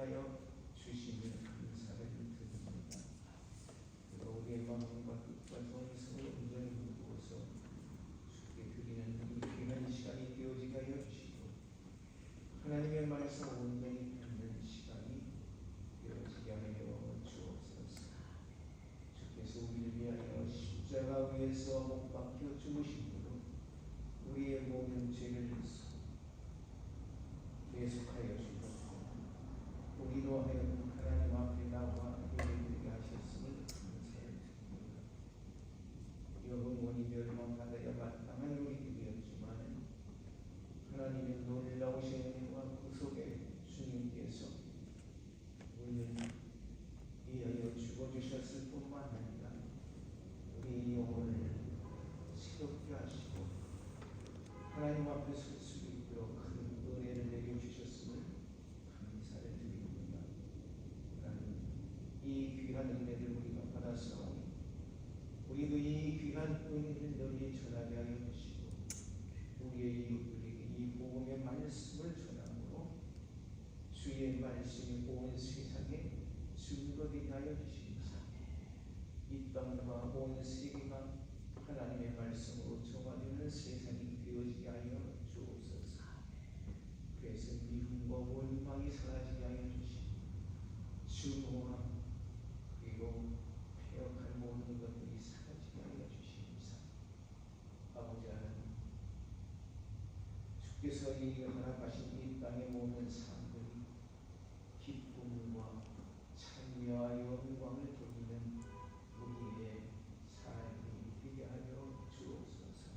하여 주시니 감사를 드립니다. 그리고 우리의 마음과 뜻과 정성을 온전히 부어서 주께 드리는 이 귀한 시간이 되어지게 하여 주시고 하나님의 말씀 온전히 듣는 시간이 되어지게 하여 주옵소서. 주께서 우리를 위하여 십자가 위에서 못 박혀 죽으심으로 우리의 모든 죄를 계속하여 주셨고 우리로 하여금 하나님 앞에 나와 예배드리게 하셨음을 감사를 드립니다. 영원히 멸망받아야 마땅한 우리들이었지만 하나님의 놀라우신 은혜와 구속의 주님께서 우리를 위하여 죽어주셨을 뿐만 아니라 우리의 영혼을 새롭게 하시고 하나님 앞에 설 수 있도록 큰 은혜를 내려주셨음을 감사를 드립니다. 하나님, 이 귀한 은혜를 우리가 받았사오니 우리도 이 귀한 은혜를 널리 전하게 하여 주시고 우리의 이웃들에게 이 복음의 말씀을 전함으로 주의 말씀이 온 세상에 증거되게 하여 주시옵소서. 이 땅과 온 세계가 하나님의 말씀으로 정화되는 세상이 되어지게 하여 주옵소서. 그래서 미움과 원망이 사라지게 하여 주시고 증오와 그리고 폐역한 모든 것들이 사라지게 하여 주시옵소서. 아버지 하나님, 주께서 이 허락하신 이 땅의 모든 사람들이 기쁨과 찬미와 영광을 돌리는 우리의 삶이 되게 하여 주옵소서.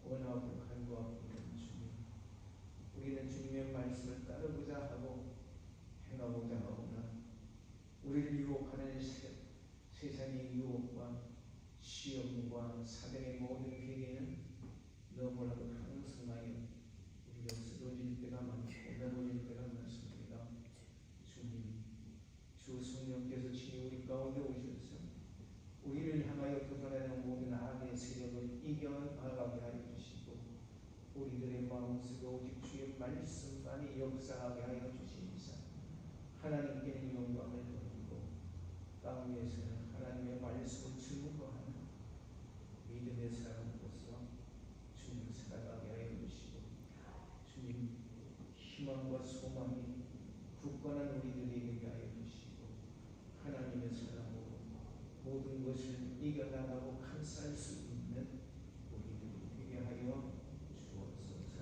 원하고 간구하고 있는 주님, 우리는 주님의 말씀을 따르고자 하고 행하고자 하오나 우리를 유혹하는 세상의 유혹과 시험과 사단의 모든 계계는 너무나도 강성하여 우리가 쓰러질 때가 많고 넘어질 때가 많습니다. 주님, 주 성령께서 친히 우리 가운데 오셔서 우리를 향하여 도전하는 모든 악의 세력을 이겨나가게 하여 주시고 우리들의 마음속에 오직 주의 말씀만이 역사하게 하여 주시옵소서. 하나님께는 영광을 돌리고 땅 위에서는 하나님의 말씀을 증거하는 믿음의 사람으로서 주님 살아가게 하여 주시고 주님 희망과 소망이 굳건한 우리들이 되게 하여 주시고 하나님의 사랑으로 모든 것을 이겨나가고 감싸할 수 있는 우리들이 되게 하여 주옵소서.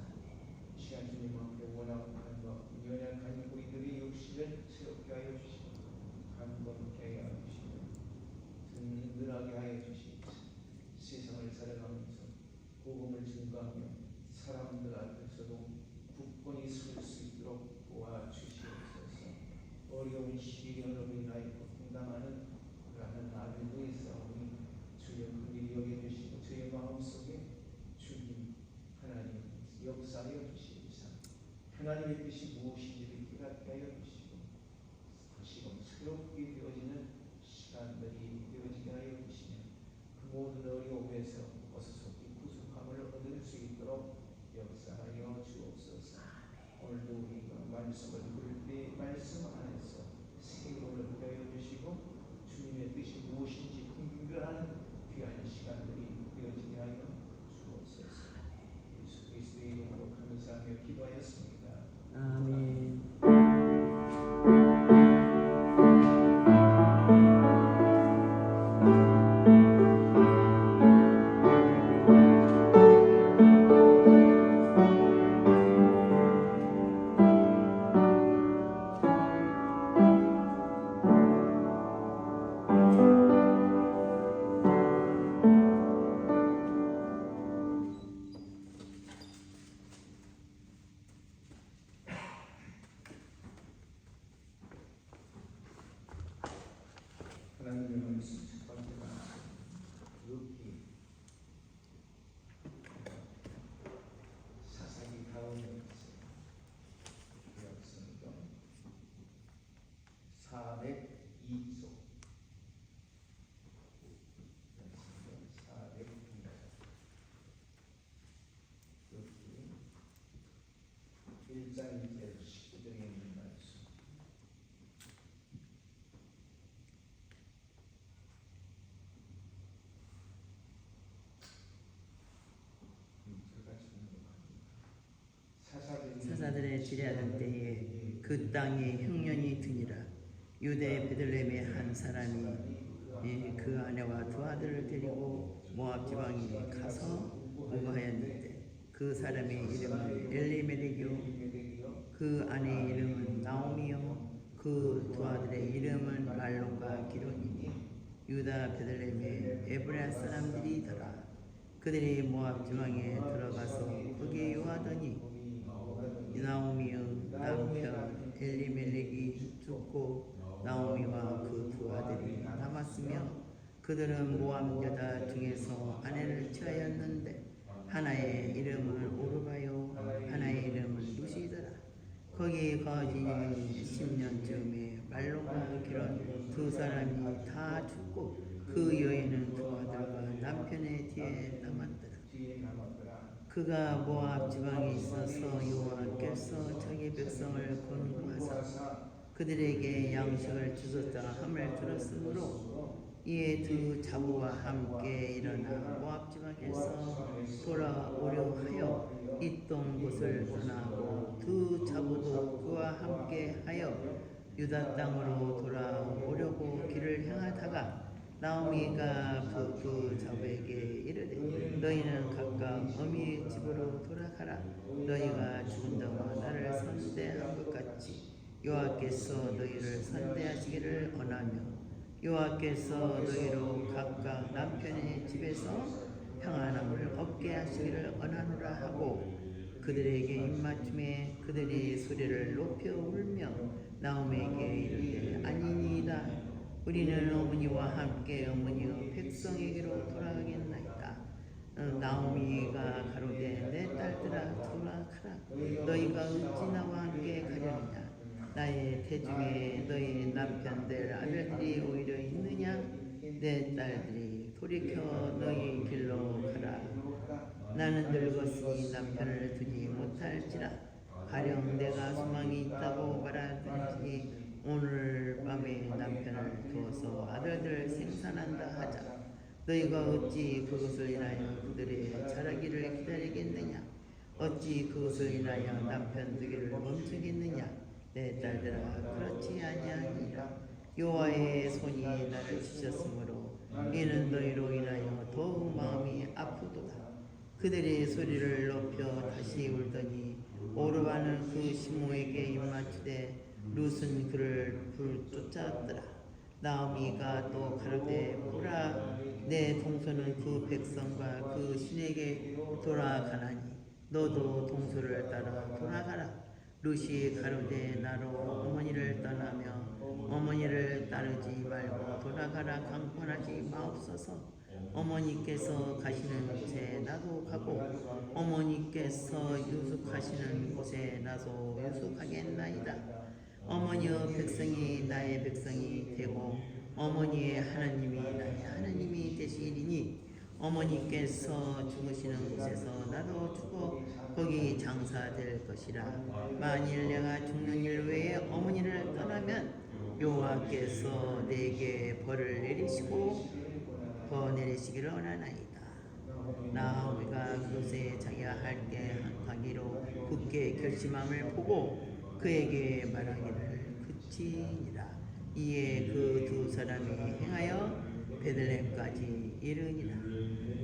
시한 주님 앞에 원하고 간구하고 연약한 우리들의 육신을 새롭게 하여 주시고 강건케 하여 주시고 든든하게 하여 주시옵소서. 세상을 살아가면서 복음을 증거하며 사람들 앞에서도 굳건히 설 수 있도록 도와주시옵소서. 어려운 시련으로 인하여 고통당하는 그러한 아들들이 있사오니 주여 그들이 여겨주시고 저의 마음속에 주님 하나님 역사하여 주시옵소서. 하나님의 뜻이 무엇인지를 깨닫게 하여 주시고 다시금 새롭게 되어지는 시간들이 되어지게 하여 주시며 그 모든 어려움에서 벗어서기 구속함을 얻을 수 있도록 역사하여 주옵소서. 오늘도 우리가 말씀을 들을 때 말씀 안에서 새로움을 얻게 하여 주시고 주님의 뜻이 무엇인지 분별하는 귀한 시간들이 되어지게 하여 주옵소서. 예수 그리스도의 이름으로 감사하며 기도하였습니다. 아멘. 하나님의 말씀 첫 번째 말씀 욥기 사사기 다음에 역성경 402쪽 402쪽 욥기 1장 1절 19절에 있는 말씀 자들의 지뢰하던 때에 그 땅에 흉년이 드니라. 유대 베들레헴의 한 사람이 그 아내와 두 아들을 데리고 모압 지방에 가서 거주하였는데 그 사람의 이름은 엘리멜렉이요 그 아내의 이름은 나오미요 그 두 아들의 이름은 말론과 기론이니 유다 베들레헴의 에브라 사람들이더라. 그들이 모압 지방에 들어가서 거기에 요하더니 나오미의 남편 엘리멜렉이 죽고 나오미와 그 두 아들이 남았으며 그들은 모압 여자 중에서 아내를 취하였는데 하나의 이름은 오르바요 하나의 이름은 루시더라. 거기 거진 10년쯤에 말론과 기론 두 사람이 다 죽고 그 여인은 두 아들과 남편의 뒤에 남았더라. 그가 모압 지방에 있어서 여호와께서 자기 백성을 권고하사 그들에게 양식을 주셨다 함을 들었으므로 이에 두 자부와 함께 일어나 모압 지방에서 돌아오려 하여 있던 곳을 떠나고 두 자부도 그와 함께 하여 유다 땅으로 돌아오려고 길을 향하다가 나오미가 두 자부에게 이르되 너희는 각각 어미의 집으로 돌아가라. 너희가 죽은 자와 나를 선대한 것 같이 여호와께서 너희를 선대하시기를 원하며 여호와께서 너희로 각각 남편의 집에서 평안함을 얻게 하시기를 원하노라 하고 그들에게 입맞춤에 그들이 소리를 높여 울며 나오미에게 이르되 아니니이다. 우리는 어머니와 함께 어머니의 백성에게로 돌아가겠나이다. 나오미가 가로되 내 딸들아 돌아가라. 너희가 어찌 나와 함께 가려느냐. 나의 태중에 너희 남편들 아들들이 오히려 있느냐. 내 딸들이 돌이켜 너희 길로 가라. 나는 늙었으니 남편을 두지 못할지라. 가령 내가 소망이 있다고 말하든지 오늘 밤에 남편을 두어서 아들들 생산한다 하자. 너희가 어찌 그것을 인하여 그들의 자라기를 기다리겠느냐. 어찌 그것을 인하여 남편 두기를 멈추겠느냐. 내 딸들아 그렇지 아니하니라. 여호와의 손이 나를 치셨으므로 이는 너희로 인하여 더욱 마음이 아프도다. 그들이 소리를 높여 다시 울더니 오르바는 그 시모에게 입맞추되 룻은 그를 불쫓았더라. 나오미가 또 가로되 보라 내 동서는 그 백성과 그 신에게 돌아가나니 너도 동서를 따라 돌아가라. 룻이 가로되 나로 어머니를 떠나며 어머니를 따르지 말고 돌아가라 강권하지 마옵소서. 어머니께서 가시는 곳에 나도 가고 어머니께서 유숙하시는 곳에 나도 유숙하겠나이다. 어머니의 백성이 나의 백성이 되고 어머니의 하나님이 나의 하나님이 되시리니 어머니께서 죽으시는 곳에서 나도 죽어 거기 장사될 것이라. 만일 내가 죽는 일 외에 어머니를 떠나면 여호와께서 내게 벌을 내리시고 더 내리시기를 원하나이다. 나오미가 그곳에 자기가 할게 가기로 굳게 결심함을 보고 그에게 말하기를 그치니라. 이에 그 두 사람이 행하여 베들레헴까지 이르니라.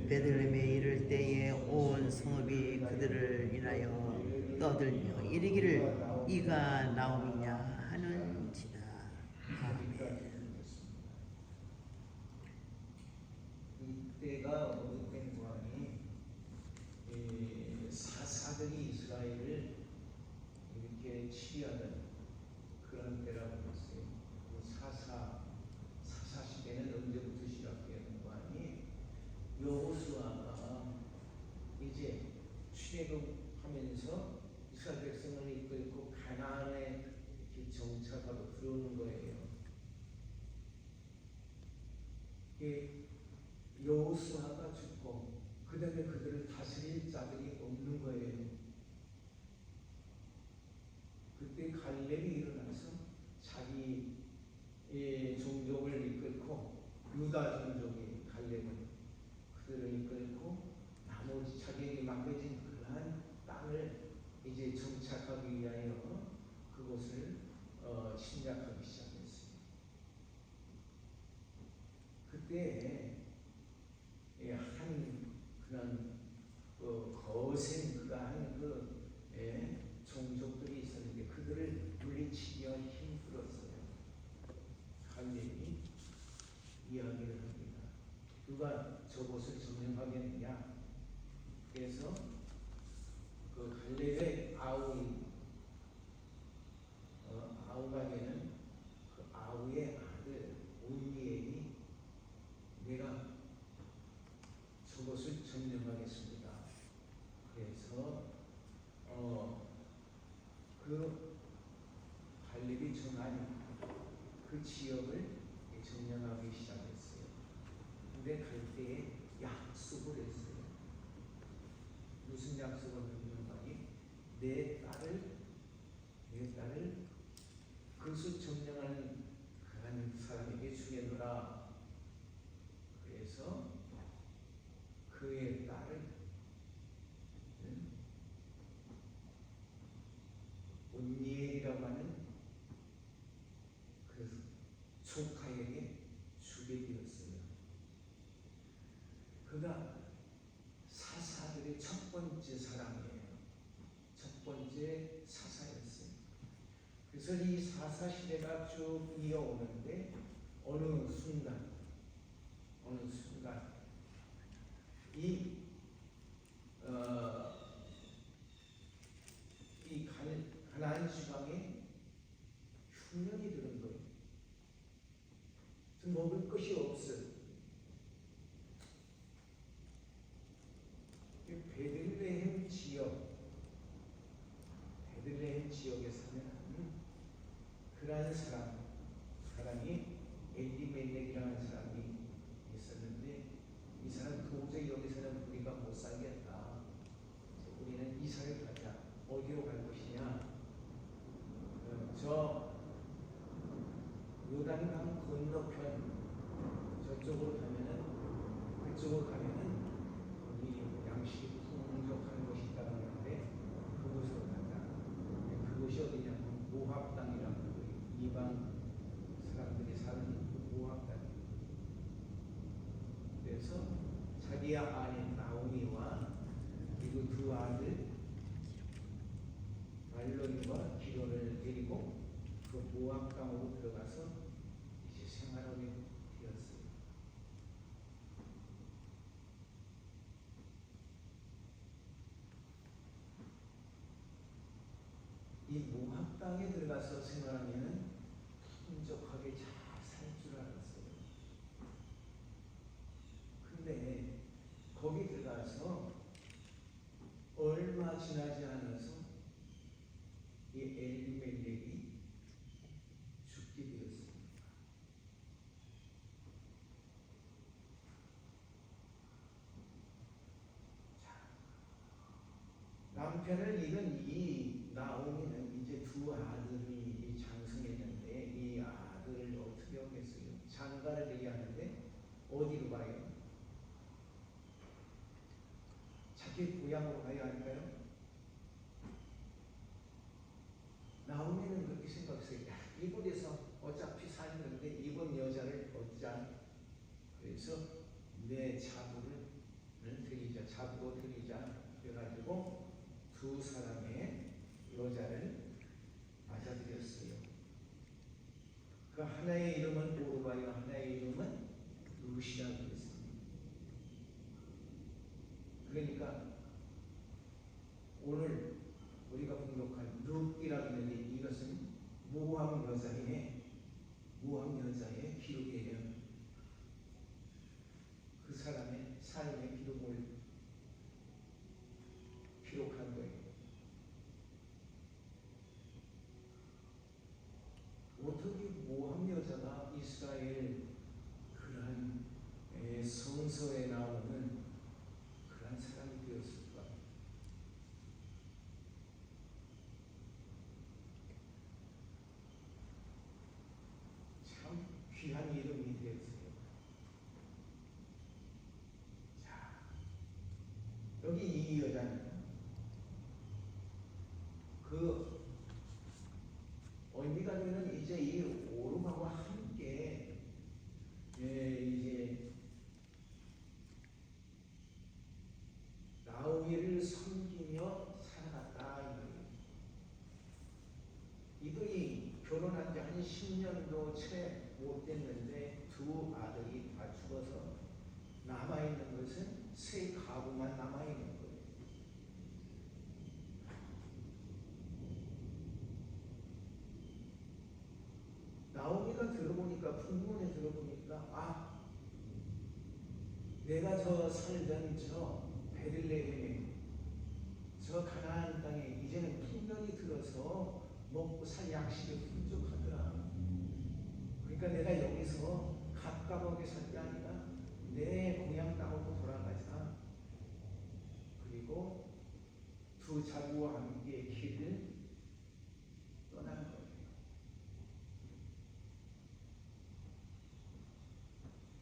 베들레헴에 이를 때에 온 성읍이 그들을 인하여 떠들며 이르기를 이가 나오미냐 하는지라. 아멘. 이때가 어둑된 고항이 사사들이 이스라엘을 이렇게 치리하던 그런 때라고 했어요. 그 사사 시대는 언제부터 시작되었는가 하니 여호수아가 이제 출애굽하면서 이스라엘 백성을 이끌고 가나안에 정착하고 들어오는 거예요. 여호수아가 죽고 그 다음에 그들을 다스릴 자들이 없는 거예요. 그때 갈렙이 일어나서 자기 종족을 이끌고 유다 종족이 갈렙은 그들을 이끌고 나머지 자기에게 맡겨진 그러한 땅을 이제 정착하기 위한 누가 저곳을 점령하겠느냐. 그래서 그 갈렙의 아우가 되는 그 아우의 아들 온니엘이 내가 저곳을 점령하겠습니다. 그래서 그 갈렙이 정한 그 지역을 점령하기 시작했어요. 근데 갈 때에 약속을 했어요. 무슨 약속을 했는가니 내 딸을 그것을 점령하는 그런 사람에게 주겠노라. 그래서 그의 딸을 온니엘이라고 하는 그 조카에게 주게 되었어요. 그가 사사들의 첫 번째 사람이에요. 첫 번째 사사였어요. 그래서 이 사사 시대가 쭉 이어오는데 어느 순간 이 가나안 지방에 흉년이 드는 거예요. 먹을 것이 없어요. 베들레헴 지역에 사는 그러한 사람이 엘리멜렉이라는 사람이 있었는데 이 사람 도저히 여기서는 우리가 못 살겠다. 우리는 이사를 가자. 어디로 갈 것이냐? 저 요단강 건너편 그쪽으로 가면은 거기 양식이 풍족한 곳이 있다고 하는데 그곳으로 가자. 그곳이 어디냐면 모압 땅이라고 이방 사람들이 사는 모압 땅. 그래서 자기의 아내 나오미와 그리고 두 아들 말론과 기론을 데리고 그 모압 땅으로 들어가서 이제 생활하게 되었어요. 이 모압 땅에 들어가서 생활하면 풍족하게 잘 살 줄 알았어요. 근데 거기 들어가서 얼마 지나지 않아서 이 엘리멜렉이 죽게 되었습니다. 남편을 잃은 이 나오미는 이제 두 아들이 장성했는데 이 아들을 어떻게 하겠어요? 장가를 얘기하는데 어디로 가요? 자기 고향으로 가야 할까요? 나오미는 그렇게 생각했어요. 이곳에서 어차피 살는데 이번 여자를 얻자. 그래서 내 자부로 드리자. 그래가지고 두 사람의 여자를 맞아들였어요. 그 하나의 이름은 오르바요, 하나의 이름은 루시라고 했습니다. 그러니까 오늘 우리가 분석한 룻이라고 하는데 이것은 모함 여자의 기록이에요. 그 사람의 삶의 기록을 기록한 거예요. 어떻게 모함 여자가 이스라엘 그러한 성서에 나오는 그러한 사람이 되었을까? 참 귀한 이름이 되었어요. 자, 여기 이 여자는 그 언니가 되는 이제 이 오르마와 함께 이제 나오미를 섬기며 살아갔다. 이들이 결혼한 지 한 10년도 채 못 됐는데 두 아들이 다 죽어서 남아있는 것은 새 가구만 남아있는 거예요. 나오미가 들어보니까, 풍문에 들어보니까, 아, 내가 저 살던 저 베들레헴에, 저 가나안 땅에 이제는 풍년이 들어서 먹고 살 양식이 풍족하더라. 그러니까 내가 여기서 가까하게 살 게 아니라 내 고향 땅으로 돌아가자. 그리고 두 자구와 함께 길을 떠난 거예요.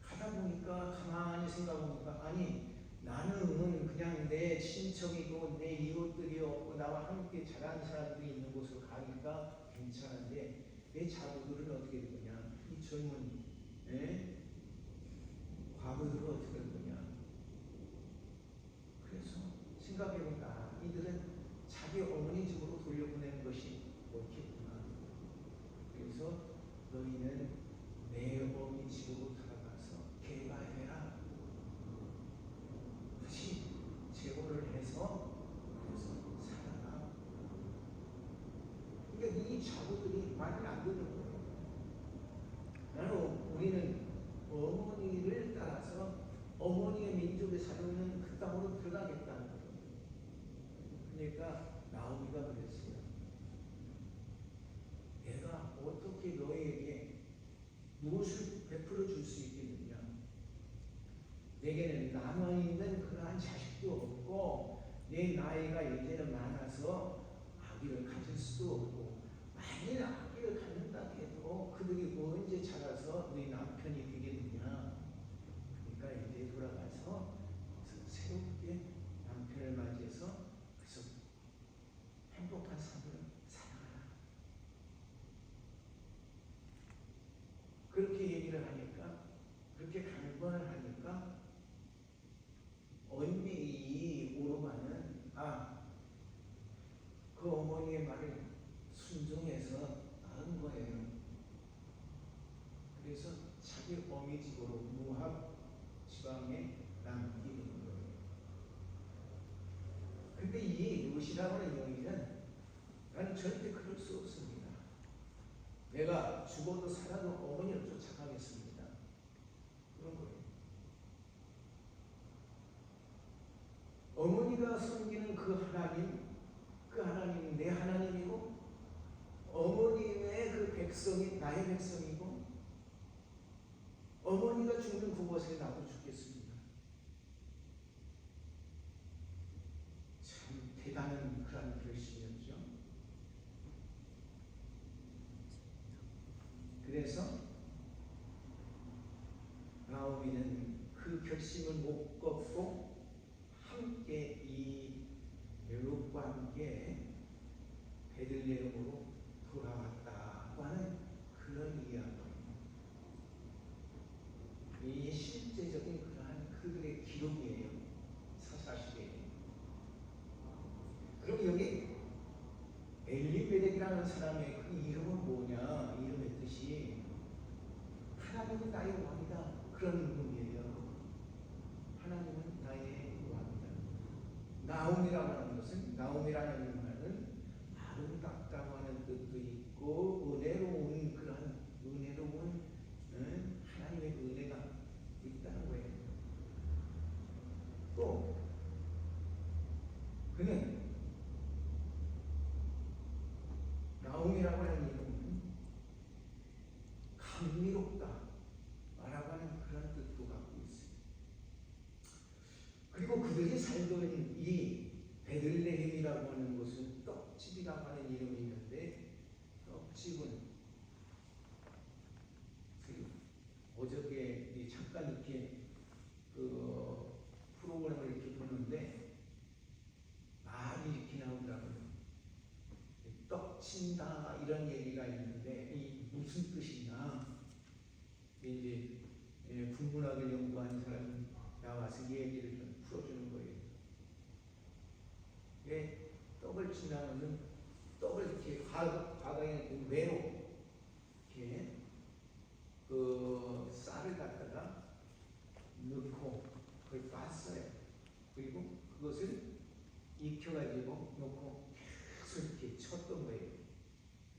가다 보니까 가만히 생각해보니까, 아니 나는 그냥 내 친척이고 내 이웃들이 없고 나와 함께 자란 사람들이 있는 곳으로 가니까 괜찮은데 내 자부들은 어떻게 될 거냐? 이 젊은 과부들은 어떻게 될 거냐? 그래서 생각해보니까 이들은 자기 어머니 집으로 돌려보내는 것이 옳겠구나. 그래서 너희는 내 어머니 집으로 돌아가서 개가해라. 다시 재혼을 해서 그래서 살아라. 그러니까 이 자부들이 말을 안 듣는 거예요. 나는 우리는 어머니를 따라서 어머니의 민족에 살아오는 그 땅으로 들어가겠다는 거예요. 그러니까 나오미가 그랬어요. 내가 어떻게 너희에게 무엇을 베풀어 줄 수 있겠느냐? 내게는 남아있는 그러한 자식도 없고 내 나이가 이제는 많아서 아기를 가질 수도 없고, 만일 아기를 갖는다 해도 그들이 언제 자라서 네 남편이 되겠느냐? 그러니까 이제 돌아가서 새롭게 남편을 맞이해서 그래서 행복한 삶을 살아가라. 그렇게 얘기를 하니까, 그렇게 강권을 하니까 언니 이 오로바는 그 어머니의 말을 순종해서 낳은 거예요. 그래서 자기 어미 집으로 모압 지방에 남기게 된 거예요. 근데 이 롯이라고 하는 여인은 나는 절대 그럴 수 없습니다. 내가 죽어도 살아도 어머니를 쫓아가겠습니다. 그런 거예요. 어머니가 섬기는 그 하나님은 내 하나님이고, 어머니의 그 백성이 나의 백성이고, 어머니가 죽는 그곳에 나도 죽겠습니다. 참 대단한 그런 결심이었죠. 그래서 나오미는 그 결심을 못 꺾고 함께 이 롯과 함께 베들레헴으로 돌아왔다고 하는 그런 이야기입니다. 이 실제적인 그러한 그들의 기록이에요. 사사시대에. 그럼 여기 엘리멜렉이라는 사람의 그 이름은 뭐냐? 이름의 뜻이 하나님은 나의 왕이다, 그런 의미예요. 하나님은 나의 왕이다. 나오미라고 하는 것은, 나오미라는 말은 아름답다고 하는 뜻도 있고 은혜로운, 그런 은혜로운 하나님의 은혜가 있다는 거예요. 또 그는 나오미라고 하는 이름은 감미롭다 라고 하는 그런 뜻도 갖고 있어요. 그리고 그들이 살던 이 베들레헴이라고 하는 곳은 떡집이라고 하는 이름이 있는데, 떡집은 어저께 잠깐 이렇게 그 프로그램을 이렇게 보는데 말이 이렇게 나오더라고요. 떡친다 이런 얘기가 있는데 이 무슨 뜻이냐? 이제 국문학을 연구하는 사람이 나와서 이 얘기를 좀 풀어주는 거예요. 떡을 친다는 떡을 이렇게 과거에 외로 이렇게 그 쌀을 갖다가 넣고 익혀가지고 놓고 계속 이렇게 쳤던 거예요.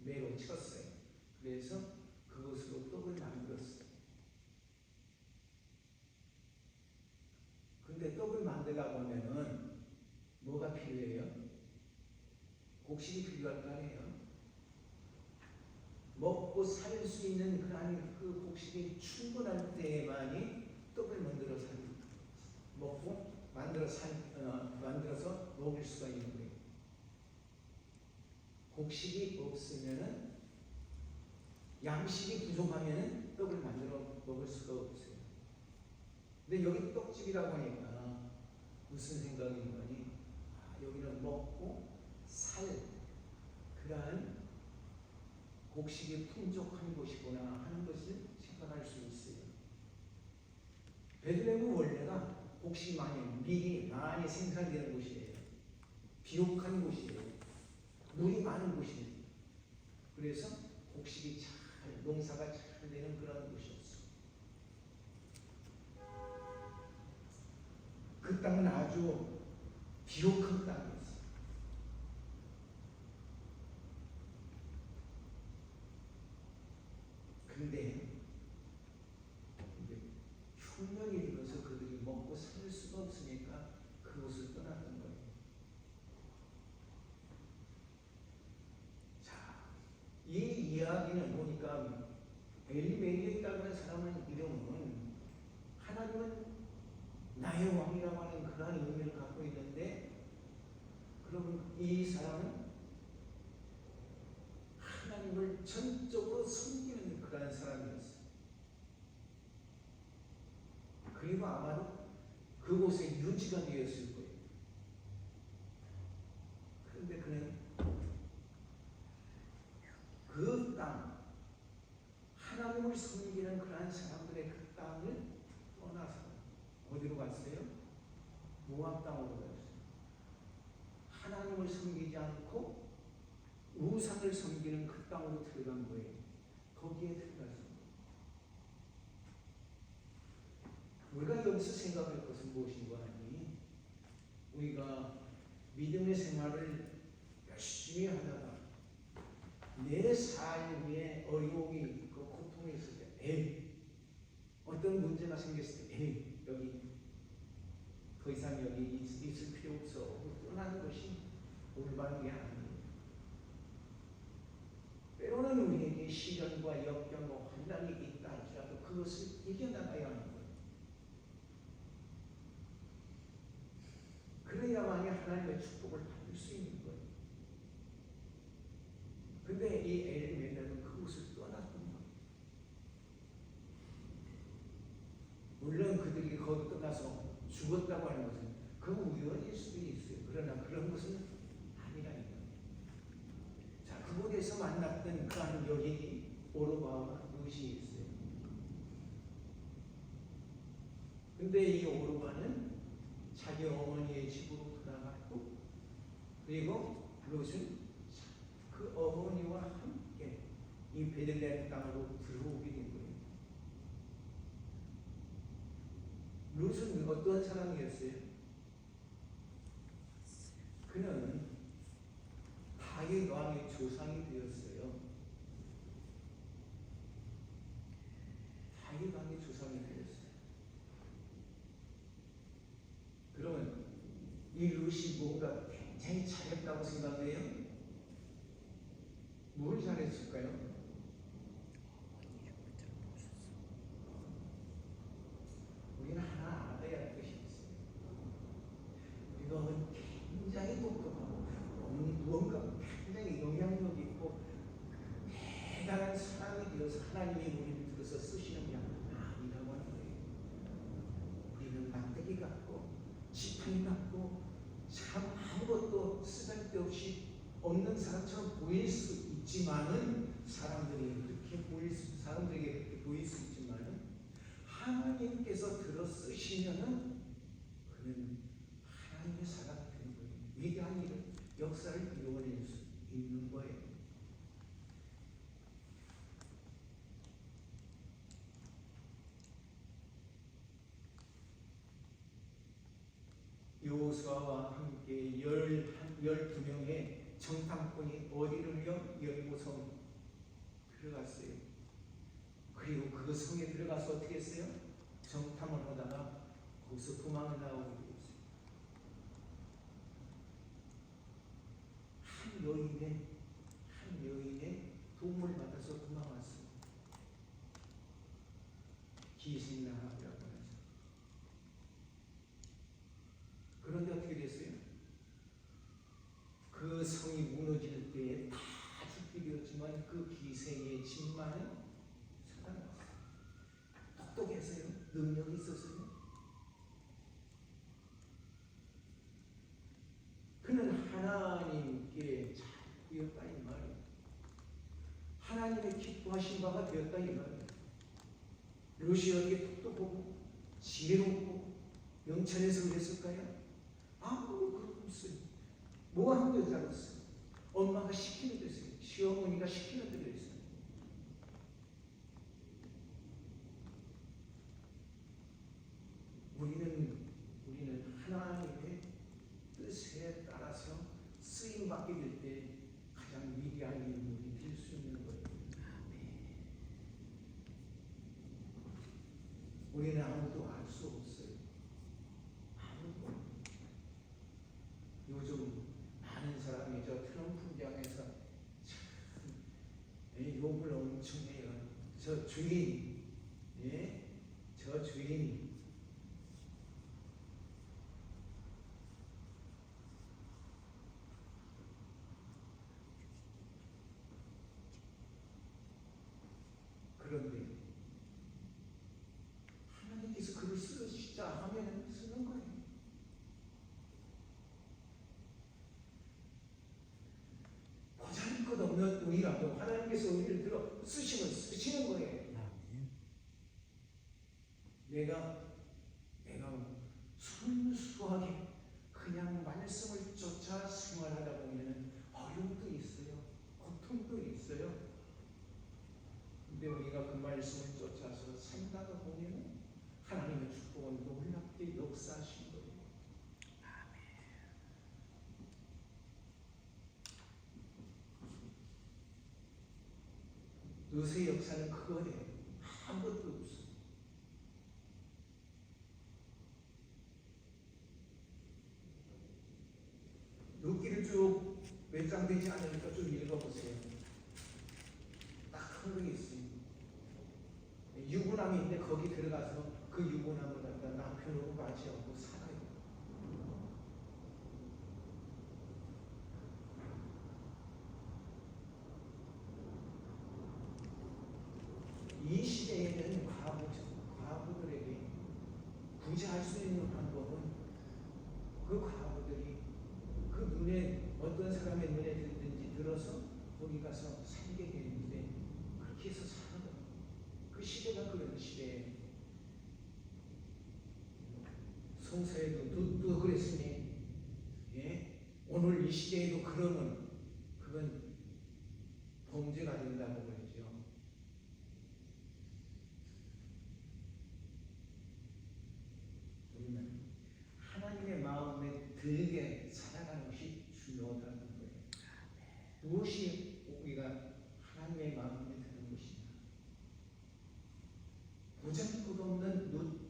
매로 쳤어요. 그래서 그것으로 떡을 만들었어요. 근데 떡을 만들다 보면은 뭐가 필요해요? 곡식이 필요할 거 아니에요. 먹고 살 수 있는 그러한 그 곡식이 충분할 때만이 떡을 먹고 만들어서 먹을 수가 있는 거예요. 곡식이 없으면은 양식이 부족하면은 떡을 만들어 먹을 수가 없어요. 근데 여기 떡집이라고 하니까 무슨 생각이 있느니 여기는 먹고 살 그러한 곡식이 풍족한 곳이구나 하는 것을 생각할 수 있어요. 베들레헴은 원래가 곡식이 밀이 많이 생산되는 곳이에요. 비옥한 곳이에요. 물이 많은 곳이에요. 그래서 곡식이 농사가 잘 되는 그런 곳이었어요. 그 땅은 아주 비옥한 땅이었어요. 근데 흉년이 들어서 그들이 먹고 살 수가 없으니까 그곳을 떠났던 거예요. 자, 이 이야기는 보니까 엘리멜렉이라고 하는 사람은 이름은 하나님은 나의 왕이라고 하는 그러한 의미를 갖고 있는데, 그러면 이 사람은 하나님을 전적으로 섬기는 그러한 사람이었어요. 그리고 아마도 그곳에 유지가 되었을 거예요. 그런데 그는 그 땅, 하나님을 섬기는 그러한 사람들의 그 땅을 떠나서 어디로 갔어요? 모압 땅으로 갔어요. 하나님을 섬기지 않고 우상을 섬기는 그 땅으로 들어간 거예요. 거기에 들어가서 우리가 여기서 생각할 것은 무엇인가 하니, 우리가 믿음의 생활을 열심히 하다가 내 삶에 어려움이 있고 고통이 있을 때, 어떤 문제가 생겼을 때, 여기 더 이상 여기 있을 필요 없어 떠나는 것이 올바른 게 아니에요. 때로는 우리에게 시련과 역경과 환난이 있다 할지라도 그것을 이겨나가야 하는 거예요. 그래야만이 하나님의 축복을 받을 수 있는 거예요. 근데 이 엘리멜렉은 그곳을 떠났던 거예요. 물론 그들이 거기 떠나서 죽었다고 하는 것은 그 우연일 수도 있어요. 그러나 그런 것은 아니라니까요. 자, 그곳에서 만났던 그러한 여인이 오르바와 루시 있어요. 근데 이 오르바는 자기 어머니의 집으로 돌아갔고, 그리고 롯은 그 어머니와 함께 이 베들레헴 땅으로 들어오게 된 거예요. 롯은 어떤 사람이었어요? 그는 다윗 왕의 조상이 되었어요. 다윗 왕의 조상이 되었어요. 그러면 이 롯이 뭔가 굉장히 잘했다고 생각해요? 뭘 잘했을까요? 우리는 하나 알아야 할 것이 있어요. 우리가 굉장히 똑똑하고 무언가 굉장히 영향력 있고 대단한 사람이 되어서 하나님이 우리를 들어서 쓰시는 게 아니라고 하는 거예요. 우리는 막대기 같고 지팡이 같고 참 아무것도 쓰잘데없이 없는 사람처럼 보일 수 있지만은, 사람들에게 그렇게 보일 수 있지만은, 하나님께서 들어 쓰시면은 그는 하나님의 사람이 되는 거예요. 위대한 일을, 역사를 이루어낼 수 있는 거예요. 여호수아와 함께 10 정탐꾼이 어디를요? 여리고성 들어갔어요. 그리고 그 성에 들어가서 어떻게 했어요? 정탐을 하다가 거기서 도망을 나오게 되었어요. 한 여인의 도움을 받아서 도망왔어요. 기생나합이라고 하죠. 그런데 어떻게 됐어요? 그 성이 무너질 때에 다 죽게 되었지만 그 기생의 집만은 살아났어요. 똑똑했어요. 능력이 있었어요. 그는 하나님께 잘 되었다 이 말이에요. 하나님의 기뻐하신 바가 되었다 이 말이에요. 루시아에게 똑똑하고 지혜롭고 영천에서 그랬을까요? 아무도 그런 없어요. 뭐 한 거지 않았어요. 엄마가 시키는 대로 했어요. 시어머니가 시키는 대로 했어요. 우리는 하나님의 뜻에 따라서 쓰임 받게 될 때 가장 위대한 인물이 될 수 있는 거예요. 우리는 아무도 알 수 없어요. 아무도. 요즘 많은 사람이 저 트럼프 장에서 참 욕을 엄청 해요. 저 주인, 저 주인. 그런데 하나님께서 그를 쓰시자 하면 쓰는 거예요. 보잘것 없는 우리라도 하나님께서 우리를 들어 쓰시면 쓰시는 거예요. 내가 순수하게 그냥 말씀을 쫓아 생활하다 보면 어려움도 있어요. 고통도 있어요. 근데 우리가 그 말씀을 쫓아서 산다가 보면 하나님의 축복은 놀랍게 역사하신 거예요. 요새 역사는 그거예요. 아무것도 없어. 룻기를 쭉 외장되지 않으니까 좀 읽어보세요. 딱 한 게 있어요. 유부남이 있는데 거기 들어가서 그 유부남을 갖다 남편으로 맞이하고 살아요. 이 시대에는 과부들에게 구제할 수 있는 방법은 그 과부들이 그 눈에 어떤 사람의 눈에 들든지 들어서 거기 가서 살게 되는데 그렇게 해서 사는 거예요. 그 시대가 그런 시대예요. 성서에도 또 그랬으니 오늘 이 시대에도 그러면 그건 범죄가 된다고 그랬죠. 우리는 하나님의 마음에 들게 살아가는 것이 중요하다는 거예요. 무엇이 우리가 하나님의 마음에 드는 것이냐? 보잘것 없는 룻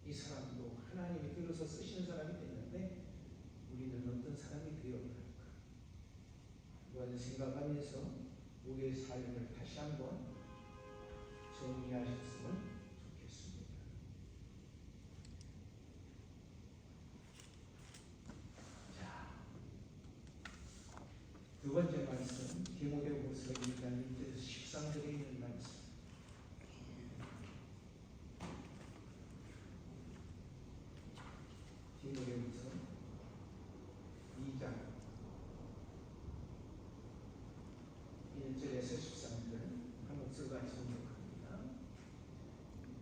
이 사람도 하나님이 들어서 쓰시는 사람이 됐는데 우리는 어떤 사람이 되어갈까? 그걸 생각하면서 우리의 삶을 다시 한번 정리하셨으면 좋겠습니다. 자, 두 번째 말씀 디모데후서 2장 1절에서 13절에 있는 말씀. 디모데후서 2장 1절에서 13절 한 목소리 같이 공독합니다.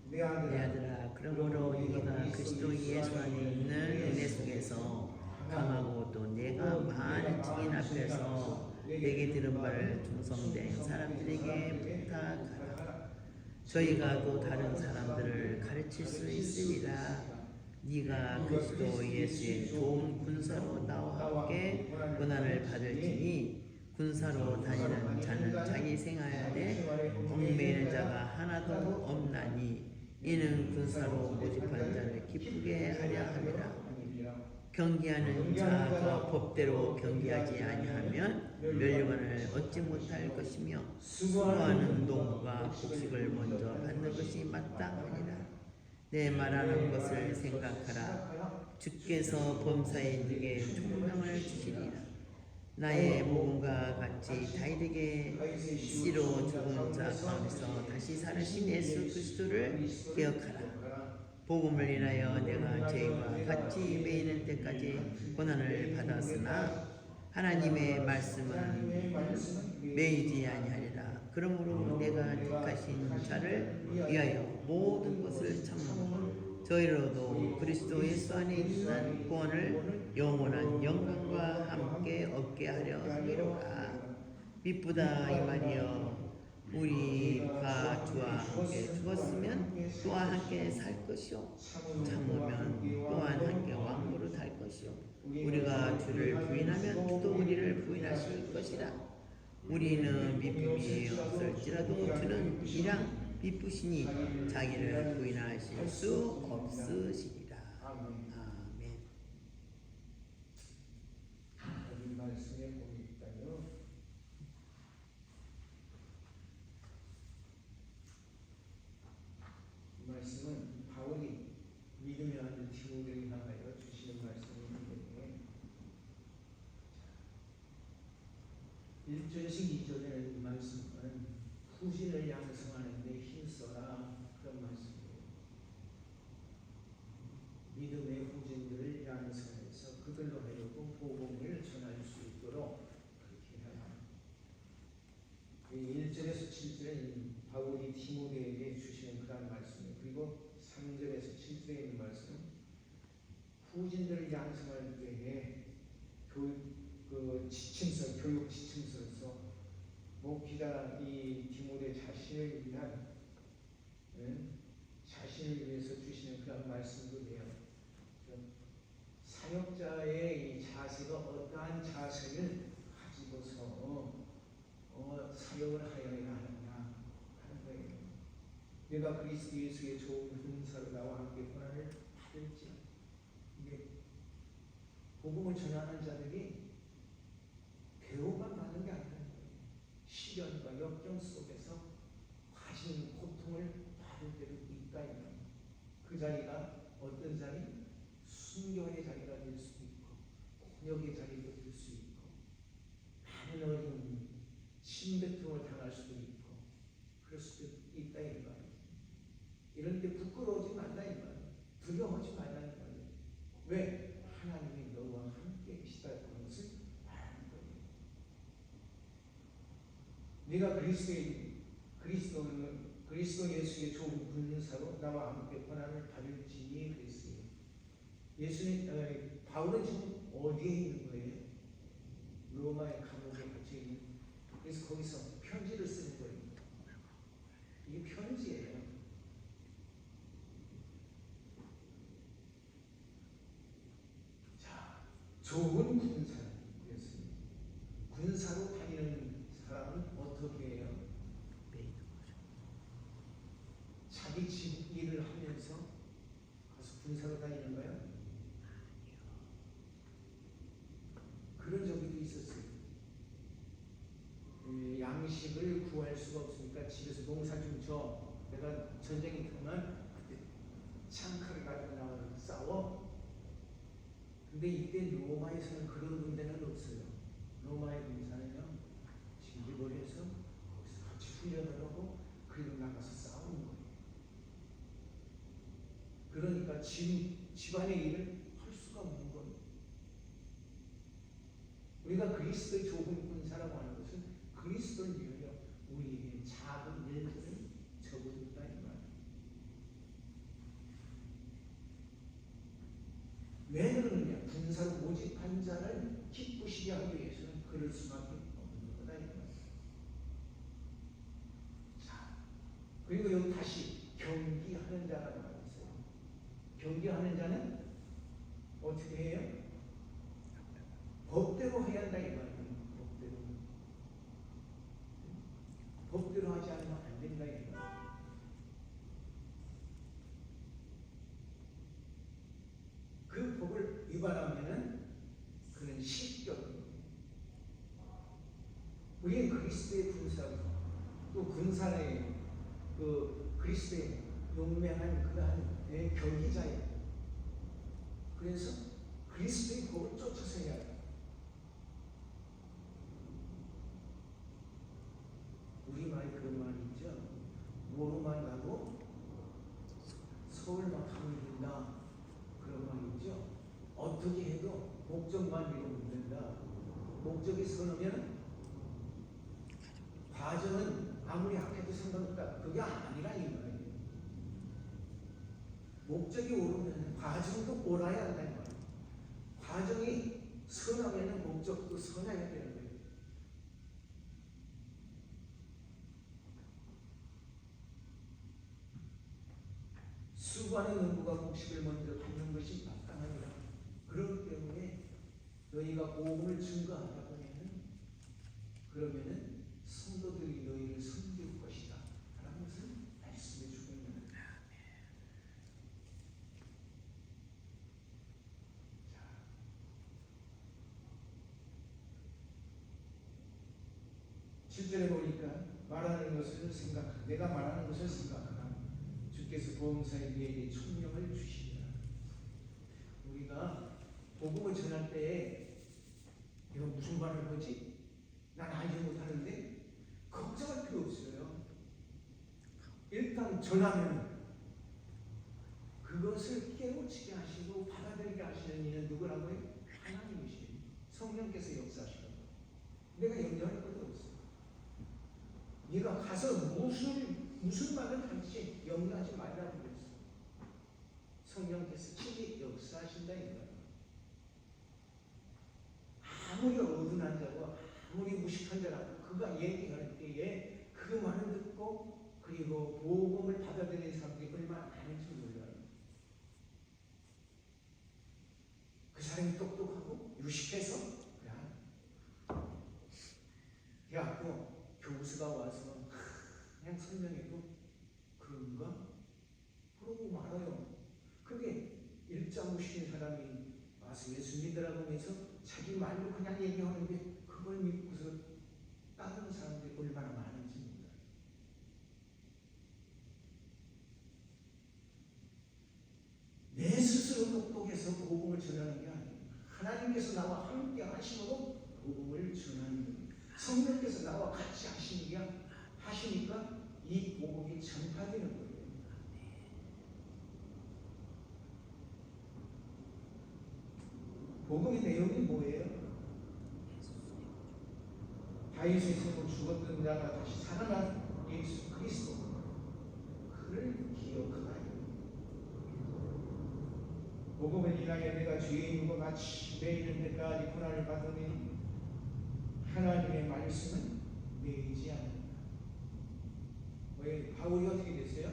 내 아들아, 그러므로 너희가 그리스도 예수 안에 있는 은혜 속에서 강하고 또 내가 많은 증인 앞에서 내게 들은 바를 충성된 사람들에게 부탁하라. 저희가 또 다른 사람들을 가르칠 수 있으리라. 네가 그리스도 예수의 좋은 군사로 나와 함께 고난을 받을지니 군사로 다니는 자는 자기 생활에 얽매이는 자가 하나도 없나니 이는 군사로 모집한 자를 기쁘게 하려 함이라. 경기하는 자가 법대로 경기하지 아니하면 멸류관을 얻지 못할 것이며 수고하는 농부가 곡식을 먼저 받는 것이 마땅하니라. 내 말하는 것을 생각하라. 주께서 범사인에게 총명을 주시리라. 나의 모금과 같이 다윗에게 씨로 죽은 자 가운데서 다시 살으신 예수 그리스도를 기억하라. 복음을 인하여 내가 죄인과 같이 매이는 때까지 고난을 받았으나 하나님의 말씀은 매이지 아니하리라. 그러므로 내가 택하신 자를 위하여 모든 것을 참고 저희로도 그리스도 예수 안에 있는 구원을 영원한 영광과 함께 얻게 하려 함이로라. 미쁘다 이 말이여. 우리가 주와 함께 죽었으면 또한 함께 살 것이요 참으면 또한 함께 왕으로 달 것이요 우리가 주를 부인하면 주도 우리를 부인하실 것이라. 우리는 미쁨이 없을지라도 주는 이랑 미쁘시니 자기를 부인하실 수 없으시리라. 아멘. 이 말씀에 보니까요, 이 말씀은 바울이 믿음의 아들 디모데를 향하여 주시는 말씀인데 1절씩 2절에는 이 말씀은 후진을 양성하는 데 힘써라 그런 말씀이에요. 믿음의 후진들을 양성해서 그들로 하여금 복음을 전할 수 있도록 그렇게 해야 합니다. 1절에서 7절에 바울이 디모데에게 주시는 그런 말씀이에요. 그리고 3절에서 7절에 있는 말씀은 후진들을 양성할 때에 그 지침서, 교육 지침서에서 목회자 이 디모데 자신을 위한 자신을 위해서 주시는 그런 말씀도 돼요. 사역자의 이 자세가 어떠한 자세를 가지고서 사역을 하여야 하느냐 하는 거예요. 내가 그리스도 예수의 좋은 군사로 나와 함께 고난을 받을지, 이게 복음을 전하는 자들이 배우만 받는 게 아니라 시련과 역경 속에서 과신 고통을 받을 때도 있다. 그 자리가 어떤 자리? 순교의 자리가 될 수도 있고 곤욕의 자리가 될 수 있고 많은 어려움, 침뱉음을 당할 수도 있고 그럴 수도 있다. 이런 때 부끄러워하지 말라. 두려워하지 말라. 왜? 하나님이 너와 함께 계시다는 것을 말하는 거예요. 네가 그리스도 예수의 좋은 군사로 나와 함께 고난을 받을지니 그랬어요. 바울은 지금 어디에 있는 거예요? 로마의 감옥에 갇혀 있는. 그래서 거기서 편지를 쓰는 거예요. 이게 편지예요. 자, 좋은 군사였습니다. 군사로 다니는 사람은 어떻게 해요? 자기 집 일을 하면서 가서 군사로 다니는 거예요? 그런 적도 있었어요. 양식을 구할 수가 없으니까 집에서 농사 좀 줘. 내가 전쟁이 되면 창칼을 가지고 나와서 싸워. 근데 이때 로마에서는 그런 군대는 없어요. 로마의 군사는요, 진급을 해서 거기서 같이 훈련을 하고 그리고 나가서 싸우는 거예요. 그러니까 집안의 일을 할 수가 없는 거예요. 우리가 그리스도의 좋은 군사라고 하는 것은 그리스도를 위하여 우리에게 작은 일들을 적어줬다 이 말이에요. 왜 그러느냐? 군사로 모집한 자를 기쁘시게 하기 위해서는 그럴 수밖에 없는 거다 이 말이에요. 자, 그리고 여기 다시 경기하는 자라고 하고 있어요. 경기하는 자는 법대로 하지 않으면 안 된다 이거야. 그 법을 위반하면은 그는 실격. 우리는 그리스도의 군사고 또 군사의 그 그리스도의 용맹한 그러한 경기자예요. 그래서 그리스도의 법을 쫓아서 해야 해요. 우리말 그런 말이 있죠. 뭐로만 가도 서울만 가면 된다. 그런 말이 있죠. 어떻게 해도 목적만 이루면 된다. 목적이 서면 과정은 아무리 악해도 상관없다. 그게 아니라 이 말이에요. 목적이 오르면 과정도 옳아야 한다는 거예요. 과정이 선하면 목적도 선해야 되는 거예요. 수고하는 농부가 곡식을 먼저 받는 것이 마땅하니라. 그렇기 때문에 너희가 복음을 증거하다 그러면은 성도들이 너희를 섬길 것이다. 라는 것을 말씀해 주고 있는 거예요. 자, 7절에 보니까 말하는 것을 생각하라. 내가 말하는 것을 생각하라. 주께서 보험사에 너희에게 총명을 주시리라. 우리가 복음을 전할 때에 이거 무슨 말을 하지? 난 알지 못하는데 걱정할 필요 없어요. 일단 전하면 그것을 깨우치게 하시고 받아들이게 하시는 이는 누구라고요? 하나님이시에요. 성령께서 역사하시는 거예요. 내가 염려할 것도 없어요. 네가 가서 무슨 말을 할지 염려하지 말라고 그랬어요. 성령께서 친히 역사하신다 이거예요. 아무리 어둔한 자고 아무리 무식한 자라도 그가 얘기할 때에 그 말을 듣고 그리고 복음을 받아들이는 사람들이 얼마나 많은지 몰라요. 그 사람이 똑똑하고 유식해서 그래갖고 교수가 와서 그냥 설명해도 그런가? 그러고 말아요. 그게 일자무식인 사람이 와서 예수 믿으라고 하면서 자기 말로 그냥 얘기하는데 그걸 믿고서 다른 사람들이 얼마나 많은지 몰라요. 내 스스로 똑똑해서 복음을 전하는 게 아니에요. 하나님께서 나와 함께 하심으로 복음을 전하는 거예요. 성령께서 나와 같이 하시니까 이 복음이 전파되는 거예요. 복음의 내용이 뭐예요? 다윗의 손으로 죽었던 자가 다시 살아난 예수 그리스도, 그를 기억하라. 복음을 인하여 내가 죄인과 같이 매이는 데까지 고난을 받으니 하나님의 말씀은 매이지 않는다. 왜 바울이 어떻게 됐어요?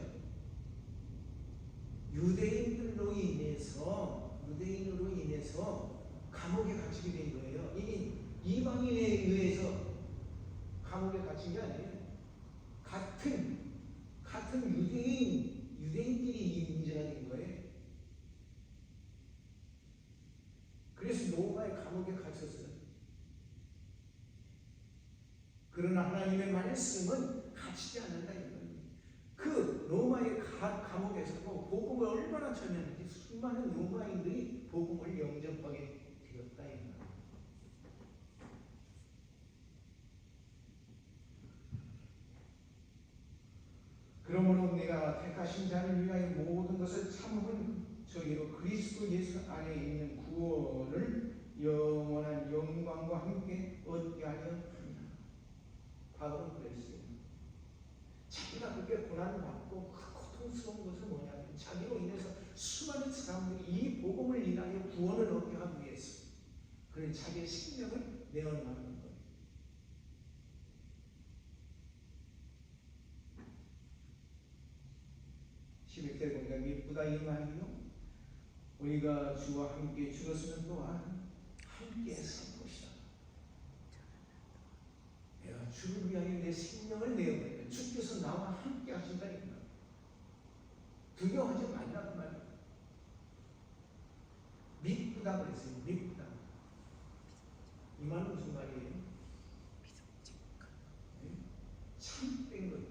유대인으로 인해서 감옥에 갇히게 된 거예요. 이미 이방인에 의해서 감옥에 갇힌 게 아니에요. 같은 유대인끼리 이 문제가 된 거예요. 그래서 로마의 감옥에 갇혔어요. 그러나 하나님의 말씀은 갇히지 않는다 이거예요. 그 로마의 감옥에서도 복음을 얼마나 전했는지 수많은 로마인들이 복음을 영접하게 되었다 이거예요. 그러므로 내가 택하신 자를 위하여 모든 것을 참은 저희로 그리스도 예수 안에 있는 구원을 영원한 영광과 함께 얻게 하려 합니다. 바울은 그랬어요. 자기가 그렇게 고난을 받고 그 고통스러운 것은 뭐냐면 자기로 인해서 수많은 사람들이 이 복음을 인하여 구원을 얻게 하기 위해서 그는 자기의 생명을 내어놓는 거예요. 11절 보니까 미쁘다 이 말이요. 우리가 주와 함께 죽었으면 또한 함께 살 것이다. 내가 주를 위하여 내 생명을 내어버리면 주께서 나와 함께 하신다니까. 두려워하지 말라고 말이야. 믿부다 그랬어요. 믿부다. 이 말은 무슨 말이에요? 참된 거예요.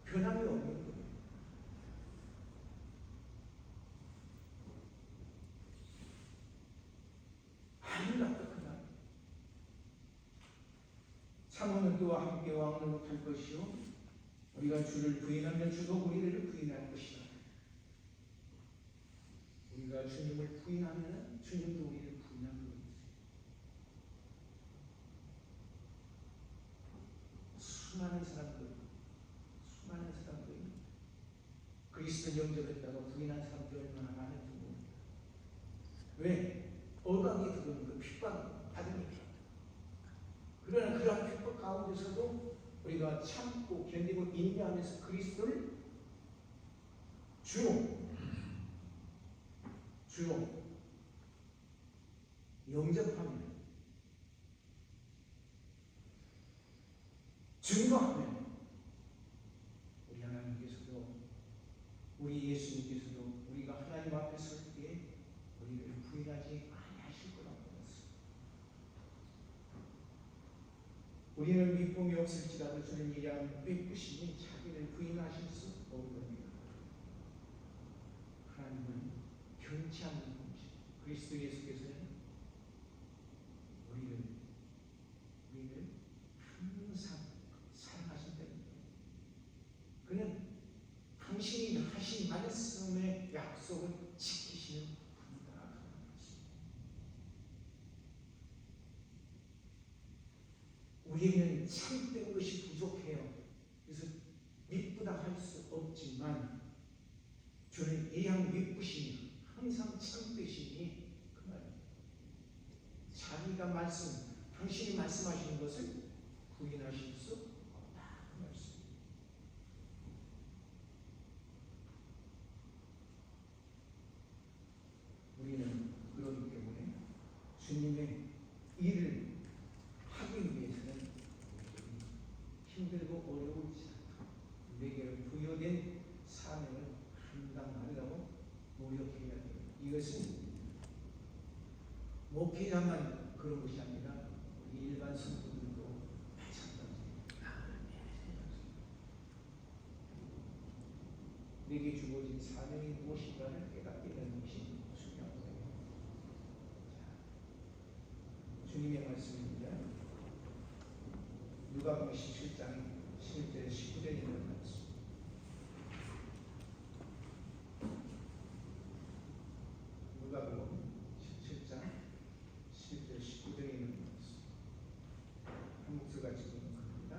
변함이 없는 거예요. 아주 납득하다. 참으면 그와 함께 왕을 못할 것이요 우리가 주를 부인하면 주도 우리를 부인할 것이다. 우리가 주님을 부인하면 주님도 우리를 부인할 것이다. 수많은 사람들이 그리스도 영접했다고 부인한 사람들이 얼마나 많은지 모릅니다. 왜? 억압이 들어오는 그 핍박 받으니까. 그러나 그러한 핍박 가운데서도 우리가 참고 견디고 인내하면서 그리스도를 주로 영접하면 증거하면 우리 하나님께서도 우리 예수님께서도 우리가 하나님 앞에 설 때 우리를 부인하지 아니하실 거라고 믿었습니다. 우리는 믿음이 없을지라도 주는 이러한 믿으시니 자기를 부인하실 수 없느니라. 하나님은 변치 않는 분이시죠. 그리스도 예수께서는 우리를 항상 사랑하신다는 거예요. 그는 당신이 하신 말씀의 약속을 지키시는 분이다 하는 것입니다. 우리는 참된 것이 부족해요. 그래서 믿부다 할 수 없지만 주는 이양 믿으시니 항상 참되시니 그 말입니다. 자기가 당신이 말씀하시는 것을 부인하실 수 없다 그 말씀. 우리는 그렇기 때문에 주님의 일을 하기 위해서는 힘들고 어려울지 내게 부여된 사명을 감당하려고 노력해야 돼요. 이것은 목회자만 그런 것이 아니라 일반 성도들도 마찬가지입니다. 내게 주어진 사명이 무엇인가를 깨닫게 되는 것이 중요한 거예요. 주님의 말씀입니다. 누가복음 17장 11절 19절에 있는 말씀. 누가복음 17장 11절 19절에 있는 말씀. 한국서가 지금 겁니다.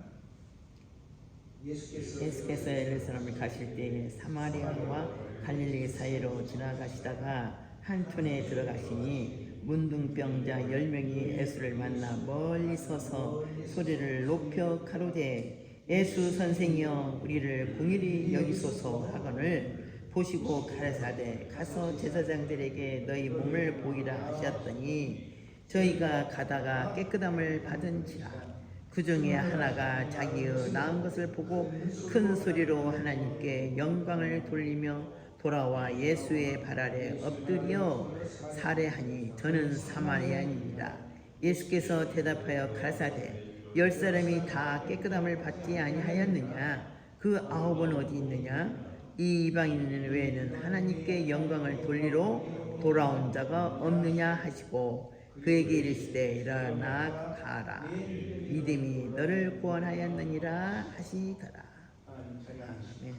예수께서 예루살렘을 가실 때에 사마리아와 갈릴리 사이로 지나가시다가 한 촌에 들어가시니 문둥병자 10명이 예수를 만나 멀리 서서 소리를 높여 가로되 예수 선생이여 우리를 긍휼히 여기소서 하거늘 보시고 가라사대 가서 제사장들에게 너희 몸을 보이라 하셨더니 저희가 가다가 깨끗함을 받은지라. 그 중에 하나가 자기의 나은 것을 보고 큰 소리로 하나님께 영광을 돌리며 돌아와 예수의 발 아래 엎드려 살해하니 저는 사마리아인이라. 예수께서 대답하여 가라사대 10사람이 다 깨끗함을 받지 아니하였느냐? 그 9은 어디 있느냐? 이 이방인 외에는 하나님께 영광을 돌리러 돌아온 자가 없느냐 하시고 그에게 이르시되 일어나 가라 믿음이 너를 구원하였느니라 하시더라. 아멘.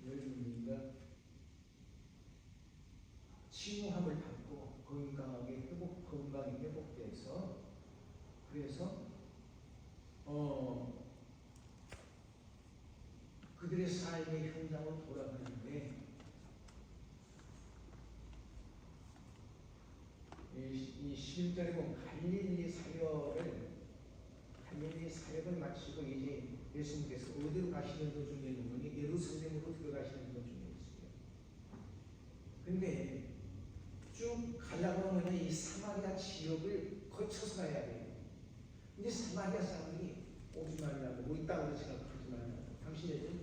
열 문제가 치유함을 받고 건강하게 건강이 회복돼서 그래서 그들의 삶의 현장으로 돌아가는데 이 11절에 보면 갈릴리 사역을 마치고 이제 예수님께서 어디로 가시는 도중에 보니 예루살렘으로 들어가시는 도중에 있어요. 근데 쭉 지역을 거쳐서 가야 돼요. 근데 사마리아 사람들이 오지 말라고 우리 땅으로 생각하지 말라고 당신네들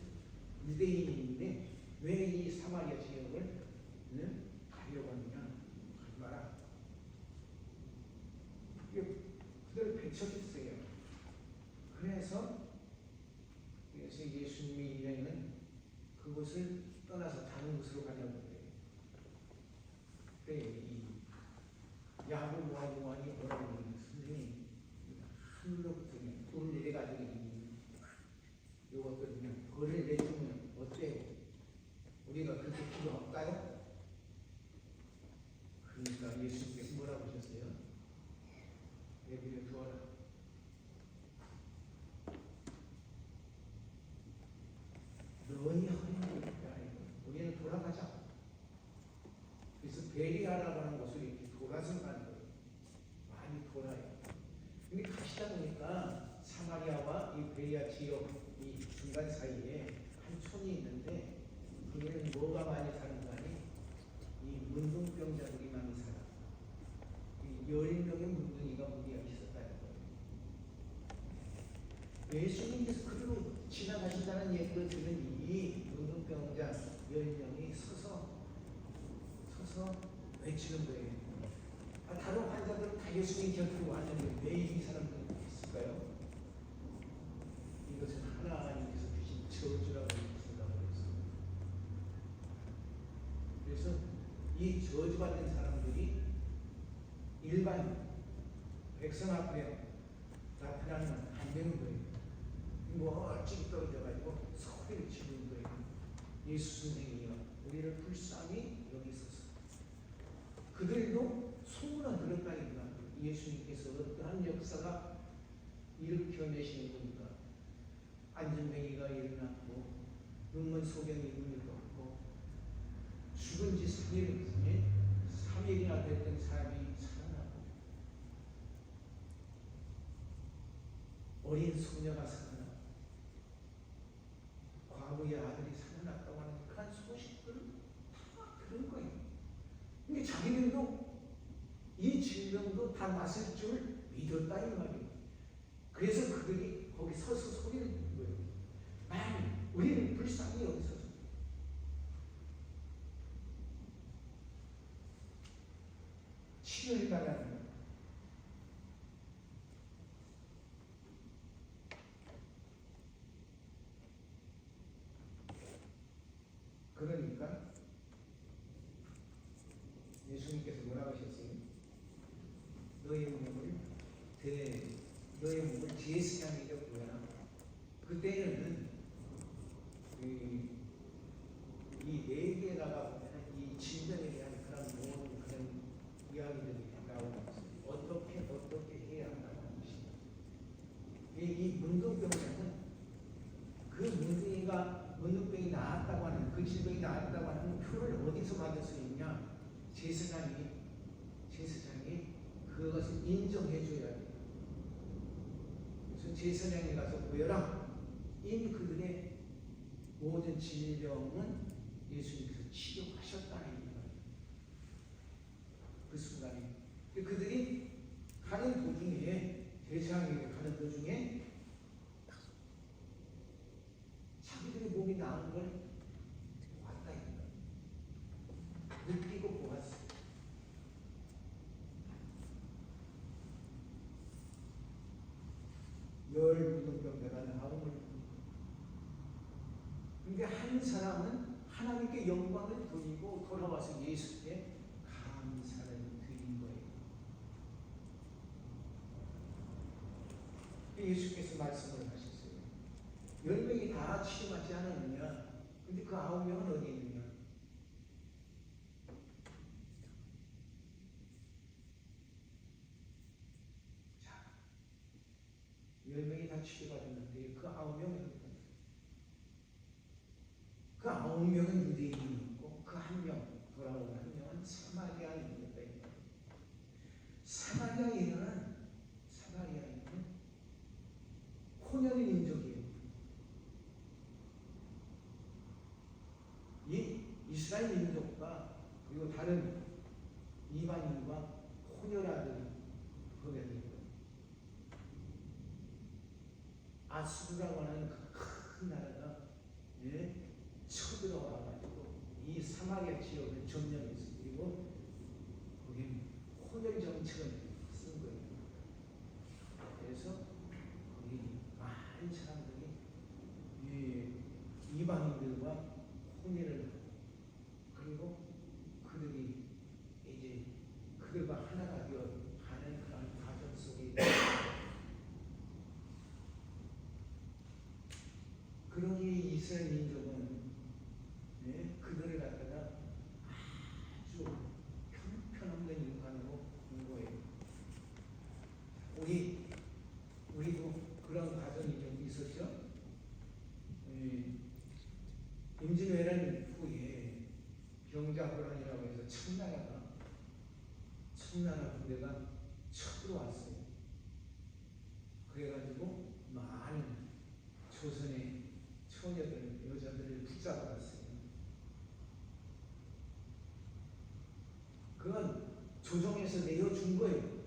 유대인인데 왜 이 사마리아 지역을 가려고 하느냐 가지 마라. 그들을 배척했어요. 그래서 예수님의 인연은 그곳을 떠나서 다른 곳으로 가려고 해요. 그래 이 야곱 모아니 뭐라고 하는 선생님 하늘로부터 돌을 내려가지고 요것들 그냥 벌을 내주면 어때요? 우리가 그렇게 필요 없까요? 그러니까 예수님께서 뭐라고 하셨어요? 내버려 두어라. 너희 허리를 우리는 돌아가자. 그래서 베리아라고 하는 곳을 이렇게 돌아서 가는 거예요. 많이 돌아요. 근데 가시다 보니까 사마리아와 이 베리아 지역 이 중간 사이에 한 촌이 있는데 거기는 뭐가 많이 사는 거 아니? 이 문둥병자들이 많이 살아. 이 10명의 문둥이가 무리가 있었다는 거예요. 예수님께서 그리로 지나가신다는 얘기를 들은 이 문둥병자 10명이 서서 외치는 거예요. 다른 환자들은 다 예수님 곁으로 왔는데 왜 이 사람들이 있을까요? 이것은 하나님께서 주신 저주라고 생각을 했어요. 그래서 이 저주받는 사람들이 일반 백성 앞에 나타나면 안 되는 거예요. 멀찍이 떨어져가지고 소리를 지르는 거예요. 예수 선생이여 우리를 불쌍히 여기소서. 그들도 소문은 들었다니까 예수님께서 어떠한 역사가 일으켜내시는 겁니까? 안전뱅이가 일어났고 눈먼 소경이 눈을 떴고 죽은 지 3일이나 됐던 사람이 살아나고 어린 소녀가 살아나고 과부의 아들이 살아났다고 하는 그런 소식들을 다 들은 거예요. 근데 자기들도 이 질병도 다 났을 줄 믿었다 이 말이에요. 그래서 그들이 거기 서서 소리를 듣는 거예요. 만 우리는 불쌍히 여기서서 치료해 달라는 거예요. 그러니까 예수님께서 뭐라고 하셨어요? 너의 몸을 제사장에게 보여라. 그때는 이 내게다가 보면 이 질병에 대한 그런 모든 그런 이야기들이 나오면서 어떻게 해야 한다고 하는 것입니다. 이 문둥병자는 그 문둥병이 나았다고 하는 그 질병이 나았다고 하는 표를 어디서 받을 수 있냐? 제사장이 그것을 인정해 줘야 돼요. 그래서 제사장에 가서 보여라. 이미 그들의 모든 질병은 예수님께서 치료하셨다는 거예요. 그 순간에 그들이 가는 도중에 제사장에게 가는 도중에 자기들의 몸이 나은 걸 왔다 느끼고 보았어요. 열 문둥병자가 나음을 근데 한 사람은 하나님께 영광을 돌리고 돌아와서 예수께 감사를 드린 거예요. 예수께서 말씀을 하셨어요. 10명이 다 치료받지 않았느냐? 근데 그 9명은 어디 있느냐? 자, 10명이 다 치료받았는데 그 9명은 그 9명은 유대인이었고 그 1명 돌아온 1명은 사마리아인이었다. 사마리아인은 혼혈의 민족이에요. 이 이스라엘 민족과 그리고 다른 이방인과 혼혈아들이 아수르라고 하는 그 큰 나라가 쳐들어와 가지고 이 사마리아 지역을 점령했어요. 그리고 거기 혼혈 정책을 쓴 거예요. 그래서 거기 많은 사람들이 이방인들과 혼혈을 그리고 그들이 이제 그들과 하나가 되어 가는 그런 과정 속에 그러기에 이스라엘 민족은 그들을 갖다가 아주 형편없는 인간으로 본 거예요. 우리도 그런 과정이 좀 있었죠. 임진왜란 후에 병자호란이라고 해서 청나라 군대가 쳐들어왔어요. 그래가지고 많은 조선의 처녀들, 여자들을 붙잡아갔어요. 그건 조정에서 내어준 거예요.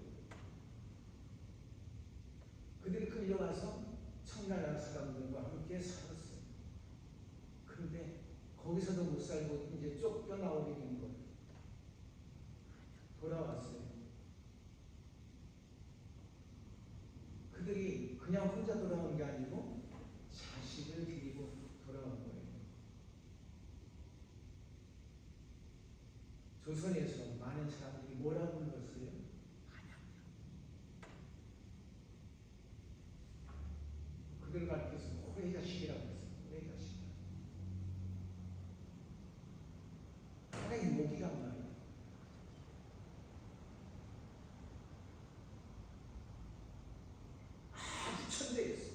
그들이 끌려가서 청나라 사람들과 함께 살았어요. 그런데 거기서도 못 살고 이제 쫓겨나오게 된 거예요. 돌아왔어요. 그들이 그냥 혼자 돌아온 게 아니고 자식을 데리고 돌아온 거예요. 조선에서 많은 사람들이 뭐라고 불렀어요? 그들 가르쳐서 호해자식이라고 했어요. 호해자식. 하나님 목이란 말이에요. 아주 천대였어요.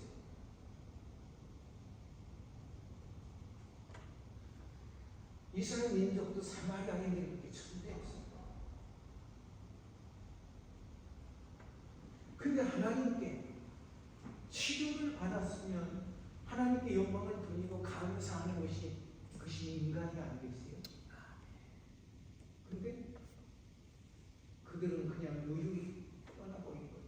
이스라엘 민족도 사마리아인들이 그렇게 천대였어요. 근데 하나님께 치료를 받았으면 하나님께 영광을 돌리고 감사하는 것이 그것이 인간이 아니겠어요? 근데 그들은 그냥 의욕이 떠나버린 거예요.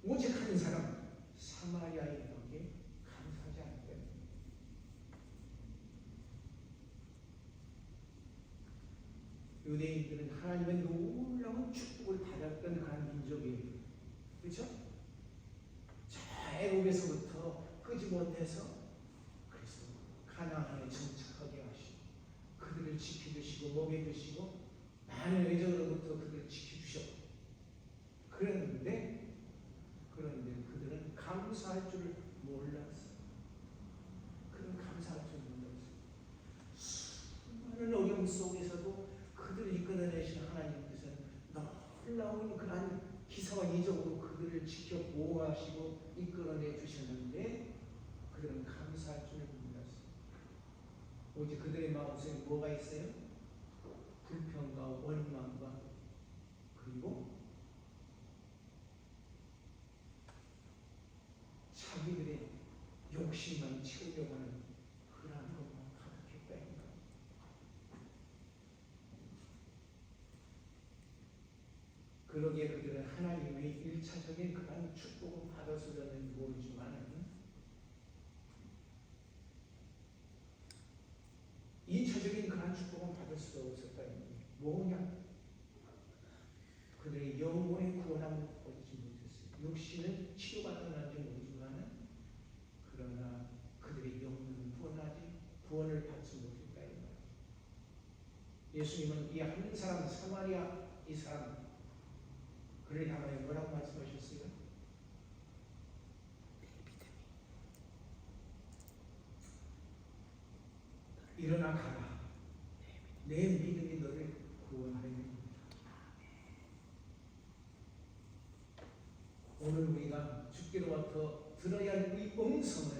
오직 한 사람 사마리아인에게 감사하지 않을 거예요. 유대인들은 하나님의 놀라운 축복을 받았던 그런 민족이에요. 그렇죠? 저 애굽에서부터 끄지 못해서 그래서 가나안에 정착하게 하시고 그들을 지켜주시고 먹여주시고 많은 외적으로부터 그들을 지켜주셨고 그런데 그들은 감사할 줄을 몰랐어요. 그런 감사할 줄 몰랐어요. 수많은 어려움 속에서도 그들을 이끌어내신 하나님께서는 놀라운 그러한 기사와 이적으로 그들을 지켜 보호하시고 이끌어내 주셨는데 그들은 감사할 줄을 몰랐어요. 오직 그들의 마음속에 뭐가 있어요? 불평과 원망과 그리고 자기들의 욕심만 채우려고 하는 그러한 것만 가득했다니까. 그러기에 그들은 하나님의 일차적인 그러한 축복을 받았을는지 모르지만 2차적인 그러한 축복은 받을 수가 없었다는 거예요. 뭐냐? 그들의 영혼의 구원함을 얻지 못했어요. 육신은 치료받았는지 모르지만 그러나 그들의 영혼은 구원을 받지 못했다 이 말이에요. 예수님은 이 한 사람 사마리아 이 사람 그를 향하여 뭐라고 말씀하셨어요? 일어나 가라. 내 믿음이 너를 구원하리니. 오늘 우리가 주께로부터 들어야 할 이 음성은